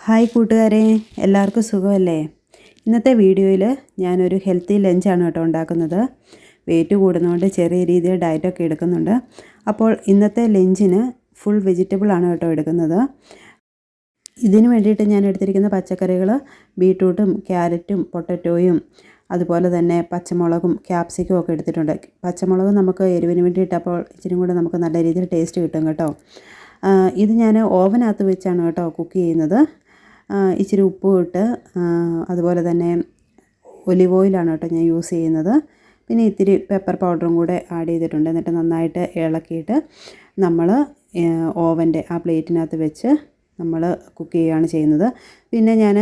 Hi കൂട്ടുകാരെ, എല്ലാവർക്കും സുഖമല്ലേ? ഇന്നത്തെ വീഡിയോയിൽ ഞാനൊരു ഹെൽത്തി ലഞ്ചാണ് കേട്ടോ ഉണ്ടാക്കുന്നത്. വെയിറ്റ് കൂടുന്നതുകൊണ്ട് ചെറിയ രീതിയിൽ ഡയറ്റൊക്കെ എടുക്കുന്നുണ്ട്. അപ്പോൾ ഇന്നത്തെ ലഞ്ചിന് ഫുൾ വെജിറ്റബിളാണ് കേട്ടോ എടുക്കുന്നത്. ഇതിന് വേണ്ടിയിട്ട് ഞാൻ എടുത്തിരിക്കുന്ന പച്ചക്കറികൾ ബീട്രൂട്ടും ക്യാരറ്റും പൊട്ടറ്റോയും അതുപോലെ തന്നെ പച്ചമുളകും ക്യാപ്സിക്കും ഒക്കെ എടുത്തിട്ടുണ്ട്. പച്ചമുളക് നമുക്ക് എരിവിന് വേണ്ടിയിട്ട് അപ്പോൾ ഇച്ചിരി കൂടെ നമുക്ക് നല്ല രീതിയിൽ ടേസ്റ്റ് കിട്ടും കേട്ടോ. ഇത് ഞാൻ ഓവനകത്ത് വെച്ചാണ് കേട്ടോ കുക്ക് ചെയ്യുന്നത്. ഇച്ചിരി ഉപ്പും ഇട്ട് അതുപോലെ തന്നെ ഒലിവ് ഓയിലാണ് കേട്ടോ ഞാൻ യൂസ് ചെയ്യുന്നത്. പിന്നെ ഇത്തിരി പെപ്പർ പൗഡറും കൂടെ ആഡ് ചെയ്തിട്ടുണ്ട്. എന്നിട്ട് നന്നായിട്ട് ഇളക്കിയിട്ട് നമ്മൾ ഓവൻ്റെ ആ പ്ലേറ്റിനകത്ത് വെച്ച് നമ്മൾ കുക്ക് ചെയ്യുകയാണ് ചെയ്യുന്നത്. പിന്നെ ഞാൻ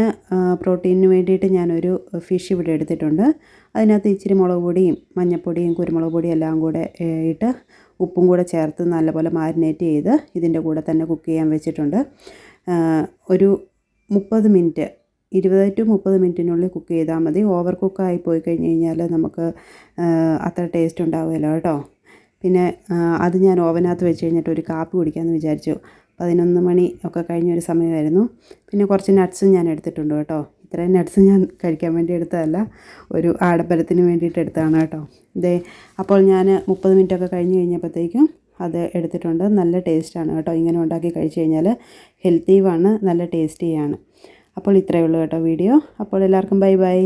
പ്രോട്ടീനിന് വേണ്ടിയിട്ട് ഞാനൊരു ഫിഷ് ഇവിടെ എടുത്തിട്ടുണ്ട്. അതിനകത്ത് ഇച്ചിരി മുളക് പൊടിയും മഞ്ഞൾപ്പൊടിയും കുരുമുളക് പൊടിയും എല്ലാം കൂടെ ഇട്ട് ഉപ്പും കൂടെ ചേർത്ത് നല്ലപോലെ മാരിനേറ്റ് ചെയ്ത് ഇതിൻ്റെ കൂടെ തന്നെ കുക്ക് ചെയ്യാൻ വെച്ചിട്ടുണ്ട്. ഒരു 30 മിനിറ്റ് 20 to 30 മിനിറ്റിനുള്ളിൽ കുക്ക് ചെയ്താൽ മതി. ഓവർ കുക്കായി പോയി കഴിഞ്ഞ് കഴിഞ്ഞാൽ നമുക്ക് അത്ര ടേസ്റ്റ് ഉണ്ടാവുമല്ലോ കേട്ടോ. പിന്നെ അത് ഞാൻ ഓവനകത്ത് വെച്ച് കഴിഞ്ഞിട്ട് ഒരു കാപ്പി കുടിക്കാമെന്ന് വിചാരിച്ചു. 11 മണി ഒക്കെ കഴിഞ്ഞൊരു സമയമായിരുന്നു. പിന്നെ കുറച്ച് നട്ട്സും ഞാൻ എടുത്തിട്ടുണ്ട് കേട്ടോ. ഇത്രയും നട്ട്സ് ഞാൻ കഴിക്കാൻ വേണ്ടി എടുത്തതല്ല, ഒരു ആഡംബരത്തിന് വേണ്ടിയിട്ട് എടുത്തതാണ് കേട്ടോ. അപ്പോൾ ഞാൻ 30 മിനിറ്റൊക്കെ കഴിഞ്ഞ് കഴിഞ്ഞപ്പോഴത്തേക്കും അത് എടുത്തിട്ടുണ്ട്. നല്ല ടേസ്റ്റാണ് കേട്ടോ. ഇങ്ങനെ ഉണ്ടാക്കി കഴിച്ച് കഴിഞ്ഞാൽ ഹെൽത്തിയുമാണ്, നല്ല ടേസ്റ്റിയാണ്. അപ്പോൾ ഇത്രയേ ഉള്ളൂ കേട്ടോ വീഡിയോ. അപ്പോൾ എല്ലാവർക്കും ബൈ ബൈ.